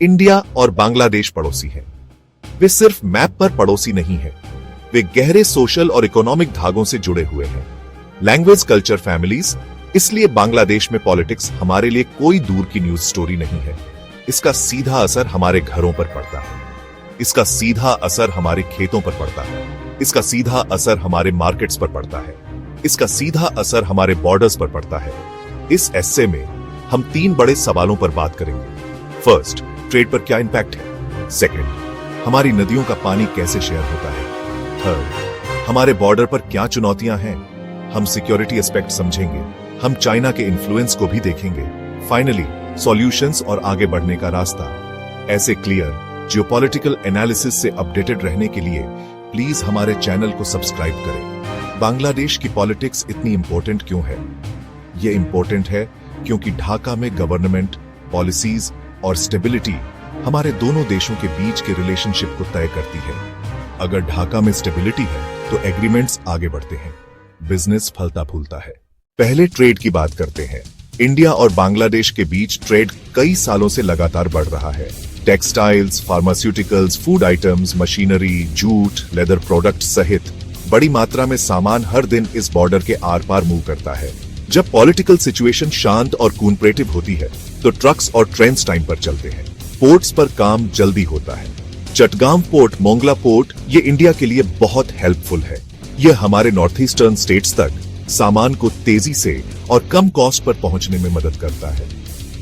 India और बांग्लादेश पड़ोसी हैं। वे सिर्फ मैप पर पड़ोसी नहीं हैं, वे गहरे सोशल और इकोनॉमिक धागों से जुड़े हुए हैं। Language, culture, families. इसलिए बांग्लादेश में पॉलिटिक्स हमारे लिए कोई दूर की न्यूज स्टोरी नहीं है। इसका सीधा असर हमारे घरों पर पड़ता है, इसका सीधा असर हमारे खेतों पर पड़ता है, इसका सीधा असर हमारे मार्केट्स पर पड़ता है, इसका सीधा असर हमारे बॉर्डर्स पर पड़ता है। इस एस्से में हम 3 बड़े सवालों पर बात करेंगे। फर्स्ट, ट्रेड पर क्या इंपैक्ट है। सेकंड, हमारी नदियों का पानी कैसे शेयर होता है। थर्ड, हमारे बॉर्डर पर क्या चुनौतियां हैं। हम सिक्योरिटी एस्पेक्ट समझेंगे, हम चाइना के इन्फ्लुएंस को भी देखेंगे। फाइनली, सॉल्यूशंस और आगे बढ़ने का रास्ता। ऐसे क्लियर जियोपॉलिटिकल एनालिसिस से अपडेटेड रहने के लिए प्लीज हमारे चैनल को सब्सक्राइब करें। बांग्लादेश की पॉलिटिक्स इतनी इंपॉर्टेंट क्यों है? ये इंपॉर्टेंट है क्योंकि ढाका में गवर्नमेंट, पॉलिसीज और स्टेबिलिटी हमारे दोनों देशों के बीच के रिलेशनशिप को तय करती है। अगर ढाका में स्टेबिलिटी है तो एग्रीमेंट्स आगे बढ़ते हैं, बिजनेस फलता फूलता है। पहले ट्रेड की बात करते हैं। इंडिया और बांग्लादेश के बीच ट्रेड कई सालों से लगातार बढ़ रहा है। Textiles, pharmaceuticals, food items, machinery, jute, leather product सहित बड़ी मात्रा में सामान हर दिन इस बॉर्डर के आर पार मूव करता है। जब पॉलिटिकल सिचुएशन शांत और कोऑपरेटिव होती है तो ट्रक्स और ट्रेन्स टाइम पर चलते हैं, पोर्ट्स पर काम जल्दी होता है। चटगांव पोर्ट, मोंगला पोर्ट, ये इंडिया के लिए बहुत हेल्पफुल है। यह हमारे नॉर्थ ईस्टर्न स्टेट्स तक सामान को तेजी से और कम कॉस्ट पर पहुंचने में मदद करता है।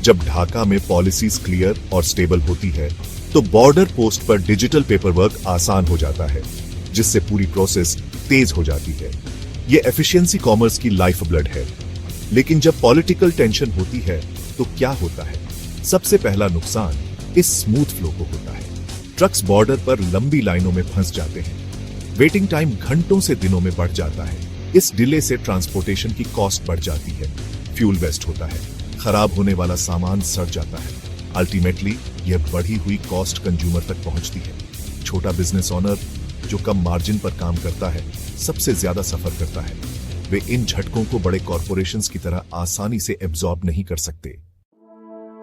जब ढाका में पॉलिसीज क्लियर और स्टेबल होती है तो बॉर्डर पोस्ट पर डिजिटल पेपरवर्क आसान हो जाता है, जिससे पूरी प्रोसेस तेज हो जाती है। यह एफिशिएंसी कॉमर्स की लाइफ ब्लड है। लेकिन जब पॉलिटिकल टेंशन होती है तो क्या होता है? सबसे पहला नुकसान इस स्मूथ फ्लो को होता है। ट्रक्स बॉर्डर पर लंबी लाइनों में फंस जाते हैं, वेटिंग टाइम घंटों से दिनों में बढ़ जाता है। इस डिले से ट्रांसपोर्टेशन की कॉस्ट बढ़ जाती है, फ्यूल वेस्ट होता है, खराब होने वाला सामान सड़ जाता है। अल्टीमेटली यह बढ़ी हुई कॉस्ट कंज्यूमर तक पहुंचती है। छोटा बिजनेस ओनर जो कम मार्जिन पर काम करता है सबसे ज्यादा सफर करता है। वे इन झटकों को बड़े कॉर्पोरेशंस की तरह आसानी से एब्जॉर्ब नहीं कर सकते।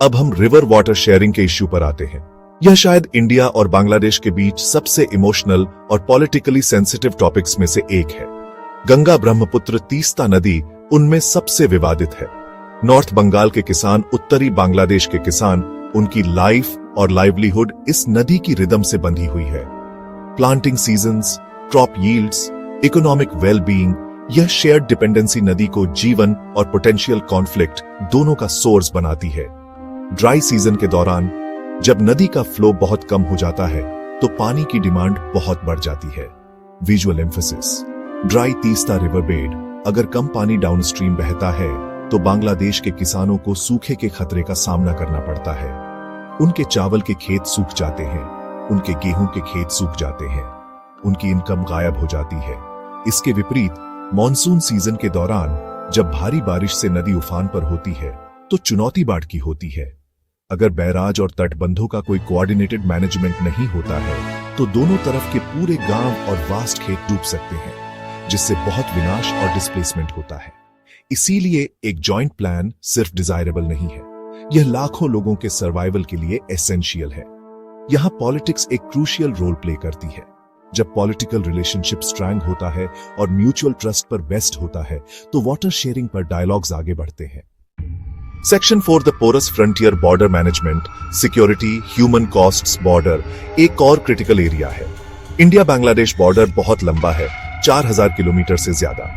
अब हम रिवर वाटर शेयरिंग के इश्यू पर आते हैं। यह शायद इंडिया और बांग्लादेश के बीच सबसे इमोशनल और पॉलिटिकली सेंसिटिव टॉपिक्स में से एक है। गंगा, ब्रह्मपुत्र, तीस्ता नदी उनमें सबसे विवादित है। नॉर्थ बंगाल के किसान, उत्तरी बांग्लादेश के किसान, उनकी लाइफ और लाइवलीहुड इस नदी की रिदम से बंधी हुई है। Planting seasons, crop yields, economic wellbeing, यह शेयर्ड डिपेंडेंसी नदी को जीवन और पोटेंशियल कॉन्फ्लिक्ट दोनों का सोर्स बनाती है। ड्राई सीजन के दौरान जब नदी का फ्लो बहुत कम हो जाता है तो पानी की डिमांड बहुत बढ़ जाती है। Visual emphasis, dry Teesta river bed. अगर कम पानी डाउनस्ट्रीम बहता है तो बांग्लादेश के किसानों को सूखे के खतरे का सामना करना पड़ता है। उनके चावल के खेत सूख जाते हैं, उनके गेहूं के खेत सूख जाते हैं, उनकी इनकम गायब हो जाती है। इसके विपरीत मॉनसून सीजन के दौरान जब भारी बारिश से नदी उफान पर होती है तो चुनौती बाढ़ की होती है। अगर बैराज और तटबंधों का कोई कोऑर्डिनेटेड मैनेजमेंट नहीं होता है तो दोनों तरफ के पूरे गांव और वास्ट खेत डूब सकते हैं, जिससे बहुत विनाश और डिस्प्लेसमेंट होता है। इसीलिए एक जॉइंट प्लान सिर्फ डिजायरेबल नहीं है, यह लाखों लोगों के सर्वाइवल के लिए एसेंशियल है। यहां पॉलिटिक्स एक क्रूशियल रोल प्ले करती है। जब पॉलिटिकल रिलेशनशिप स्ट्रांग होता है और म्यूचुअल ट्रस्ट पर बेस्ट होता है तो वाटर शेयरिंग पर डायलॉग्स आगे बढ़ते हैं। Section 4 the porous frontier border management, security, human costs border एक और क्रिटिकल एरिया है। इंडिया बांग्लादेश बॉर्डर बहुत लंबा है, 4000 किलोमीटर से ज्यादा।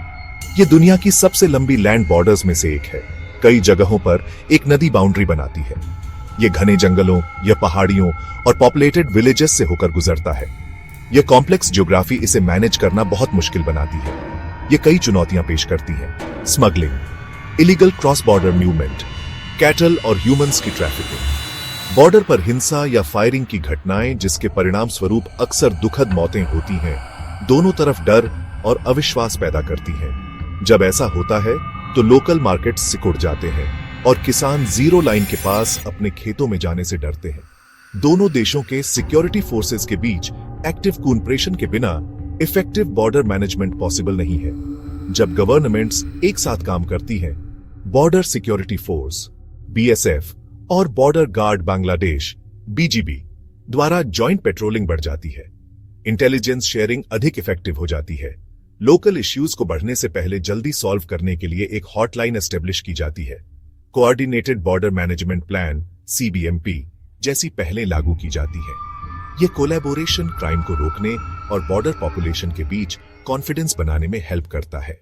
यह दुनिया की सबसे लंबी लैंड बॉर्डर्स में से एक है। कई जगहों पर एक नदी बाउंड्री बनाती है। यह घने जंगलों या पहाड़ियों और पॉपुलेटेड विलेजेस से होकर गुजरता है। यह कॉम्प्लेक्स ज्योग्राफी इसे मैनेज करना बहुत मुश्किल बनाती है। यह कई चुनौतियां पेश करती है। Smuggling, illegal cross border movement, cattle और ह्यूमंस की ट्रैफिकिंग, बॉर्डर पर हिंसा या फायरिंग की घटनाएं जिसके परिणाम स्वरूप अक्सर दुखद मौतें होती हैं, दोनों तरफ डर और अविश्वास पैदा करती हैं। जब ऐसा होता है तो लोकल मार्केट्स सिकुड़ जाते हैं और किसान जीरो लाइन के पास अपने खेतों में जाने से डरते हैं। दोनों देशों के सिक्योरिटी फोर्सेस के बीच एक्टिव कोऑपरेशन के बिना इफेक्टिव बॉर्डर मैनेजमेंट पॉसिबल नहीं है। जब गवर्नमेंट्स एक साथ काम करती हैं, बॉर्डर सिक्योरिटी फोर्स, बीएसएफ और बॉर्डर गार्ड बांग्लादेश, बीजीबी द्वारा जॉइंट पेट्रोलिंग बढ़ जाती है, इंटेलिजेंस शेयरिंग अधिक इफेक्टिव हो जाती है, लोकल इश्यूज को बढ़ने से पहले जल्दी सॉल्व करने के लिए एक हॉटलाइन एस्टेब्लिश की जाती है, कोऑर्डिनेटेड बॉर्डर मैनेजमेंट प्लान सीबीएमपी जैसी पहलें लागू की जाती है। ये कोलैबोरेशन क्राइम को रोकने और बॉर्डर पॉपुलेशन के बीच कॉन्फिडेंस बनाने में हेल्प करता है।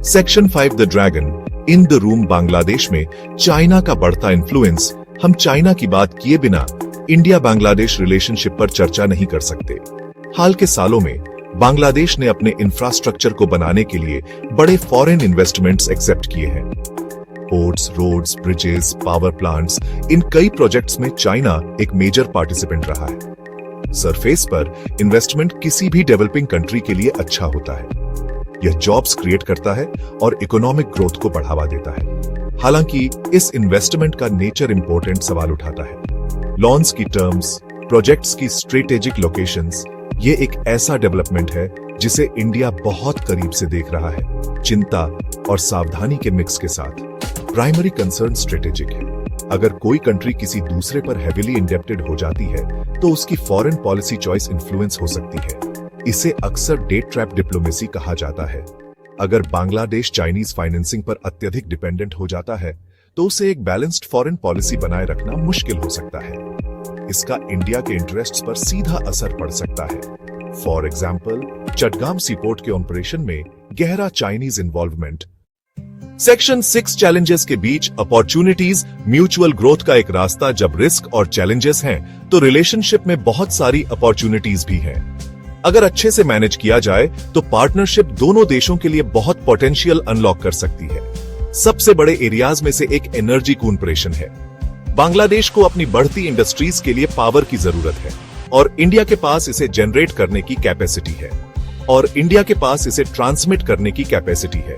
Section 5 the dragon in the room Bangladesh में चाइना का बढ़ता इन्फ्लुएंस। हम चाइना की बात किए बिना इंडिया बांग्लादेश रिलेशनशिप पर चर्चा नहीं कर सकते। हाल के सालों में बांग्लादेश ने अपने इंफ्रास्ट्रक्चर को बनाने के लिए बड़े फॉरेन इन्वेस्टमेंट्स एक्सेप्ट किए हैं। Ports, roads, bridges, power plants, इन कई प्रोजेक्ट्स में चाइना एक मेजर पार्टिसिपेंट रहा है। सरफेस पर इन्वेस्टमेंट किसी भी डेवलपिंग कंट्री के लिए अच्छा होता है। यह जॉब्स क्रिएट करता है और इकोनॉमिक ग्रोथ को बढ़ावा देता है। हालांकि इस इन्वेस्टमेंट का नेचर इंपॉर्टेंट सवाल उठाता है। लॉन्स की टर्म्स, प्रोजेक्ट्स की स्ट्रेटेजिक लोकेशंस, ये एक ऐसा डेवलपमेंट है जिसे इंडिया बहुत करीब से देख रहा है, चिंता और सावधानी के मिक्स के साथ। प्राइमरी कंसर्न स्ट्रेटेजिक है। अगर कोई कंट्री किसी दूसरे पर हेविली इंडेप्टेड हो जाती है तो उसकी फॉरेन पॉलिसी चॉइस इन्फ्लुएंस हो सकती है। इसे अक्सर डेट ट्रैप डिप्लोमेसी कहा जाता है। अगर बांग्लादेश चाइनीज फाइनेंसिंग पर अत्यधिक डिपेंडेंट हो जाता है तो उसे एक बैलेंस्ड फॉरेन पॉलिसी बनाए रखना मुश्किल हो सकता है। इसका इंडिया के इंटरेस्ट्स पर सीधा असर पड़ सकता है। फॉर एग्जाम्पल, चटगाम सीपोर्ट के ऑपरेशन में गहरा चाइनीज इन्वॉल्वमेंट। सेक्शन 6 चैलेंजेस के बीच अपॉर्चुनिटीज। म्यूचुअल ग्रोथ का एक रास्ता। जब रिस्क और चैलेंजेस हैं तो रिलेशनशिप में बहुत सारी अपॉर्चुनिटीज भी हैं। अगर अच्छे से मैनेज किया जाए तो पार्टनरशिप दोनों देशों के लिए बहुत पोटेंशियल अनलॉक कर सकती है। सबसे बड़े एरियाज में से एक एनर्जी कूनपरेशन है। बांग्लादेश को अपनी बढ़ती इंडस्ट्रीज के लिए पावर की जरूरत है और इंडिया के पास इसे जनरेट करने की कैपेसिटी है और इंडिया के पास इसे ट्रांसमिट करने की कैपेसिटी है।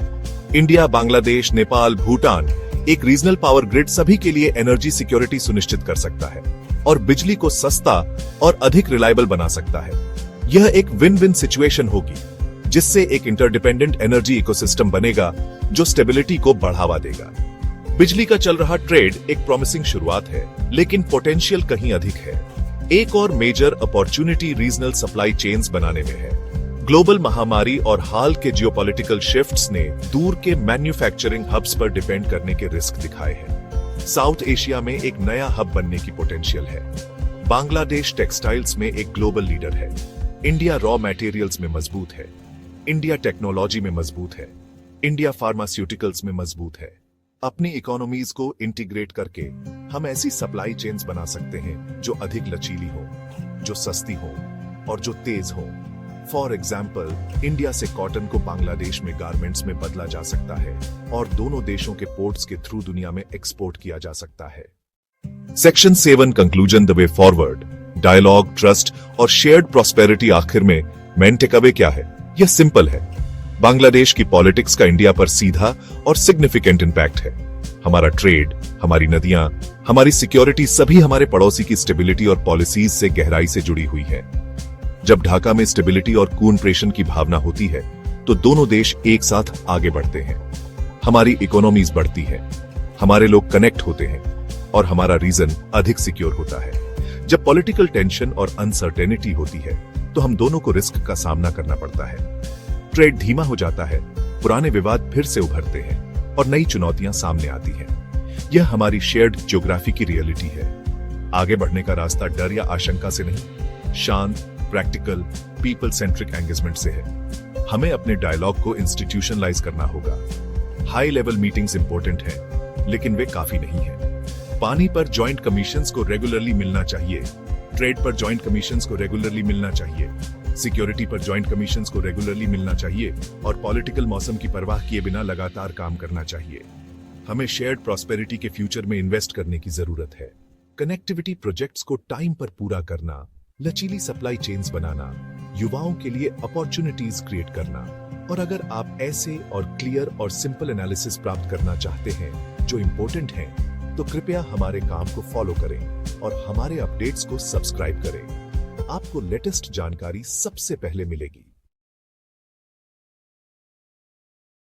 इंडिया, बांग्लादेश, नेपाल, भूटान एक रीजनल पावर ग्रिड सभी के लिए एनर्जी सिक्योरिटी सुनिश्चित कर सकता है और बिजली को सस्ता और अधिक रिलायबल बना सकता है। यह एक विन विन सिचुएशन होगी जिससे एक इंटरडिपेंडेंट एनर्जी इकोसिस्टम बनेगा जो स्टेबिलिटी को बढ़ावा देगा। बिजली का चल रहा ट्रेड एक प्रॉमिसिंग शुरुआत है, लेकिन पोटेंशियल कहीं अधिक है। एक और major opportunity regional supply chains बनाने में है। ग्लोबल महामारी और हाल के जियोपॉलिटिकल शिफ्ट्स ने दूर के मैन्युफैक्चरिंग हब्स पर डिपेंड करने के रिस्क दिखाए हैं। साउथ एशिया में एक नया हब बनने की पोटेंशियल है। बांग्लादेश टेक्सटाइल्स में एक ग्लोबल लीडर है। इंडिया रॉ मटेरियल्स में मजबूत है। इंडिया टेक्नोलॉजी में मजबूत है। इंडिया फार्मास्यूटिकल्स में मजबूत है। अपनी इकोनॉमीज को इंटीग्रेट करके हम ऐसी सप्लाई चेन्स बना सकते हैं जो अधिक लचीली हो, जो सस्ती हो और जो तेज हो। फॉर एग्जाम्पल, इंडिया से कॉटन को बांग्लादेश में गारमेंट्स में बदला जा सकता है और दोनों देशों के पोर्ट्स के थ्रू दुनिया में एक्सपोर्ट किया जा सकता है। Section 7 conclusion, the way forward. Dialogue, trust और शेयर्ड प्रॉस्पेरिटी। आखिर में मेन टेकअवे क्या है? यह सिंपल है। बांग्लादेश की पॉलिटिक्स का इंडिया पर सीधा और सिग्निफिकेंट इंपैक्ट है। हमारा ट्रेड, हमारी नदियां, हमारी सिक्योरिटी सभी हमारे पड़ोसी की स्टेबिलिटी और पॉलिसीज से गहराई से जुड़ी हुई है। जब ढाका में स्टेबिलिटी और कूनपरेशन की भावना होती है तो दोनों देश एक साथ आगे बढ़ते हैं। हमारी इकोनॉमीज बढ़ती है, हमारे लोग कनेक्ट होते हैं और हमारा रीजन अधिक सिक्योर होता है। जब पॉलिटिकल टेंशन और अनसर्टेनिटी होती है तो हम दोनों को रिस्क का सामना करना पड़ता है। ट्रेड धीमा हो जाता है, पुराने विवाद फिर से उभरते हैं और नई चुनौतियां सामने आती हैं। यह हमारी शेयर्ड ज्योग्राफी की रियलिटी है। आगे बढ़ने का रास्ता डर या आशंका से नहीं, शांत, प्रैक्टिकल, पीपल सेंट्रिक एंगेजमेंट से है। हमें अपने डायलॉग को इंस्टीट्यूशनलाइज करना होगा। हाई लेवल मीटिंग्स इंपॉर्टेंट हैं, लेकिन वे काफी नहीं हैं। पानी पर जॉइंट कमीशंस को रेगुलरली मिलना चाहिए, ट्रेड पर जॉइंट कमीशंस को रेगुलरली मिलना चाहिए, सिक्योरिटी पर जॉइंट कमीशंस को रेगुलरली मिलना चाहिए और पॉलिटिकल मौसम की परवाह किए बिना लगातार काम करना चाहिए। हमें शेयर्ड प्रॉस्पेरिटी के फ्यूचर में इन्वेस्ट करने की जरूरत है। कनेक्टिविटी प्रोजेक्ट्स को टाइम पर पूरा करना, लचीली सप्लाई चेन्स बनाना, युवाओं के लिए अपॉर्चुनिटीज क्रिएट करना। और अगर आप ऐसे और क्लियर और सिंपल एनालिसिस प्राप्त करना चाहते हैं जो इंपॉर्टेंट हैं, तो कृपया हमारे काम को फॉलो करें और हमारे अपडेट्स को सब्सक्राइब करें। आपको लेटेस्ट जानकारी सबसे पहले मिलेगी।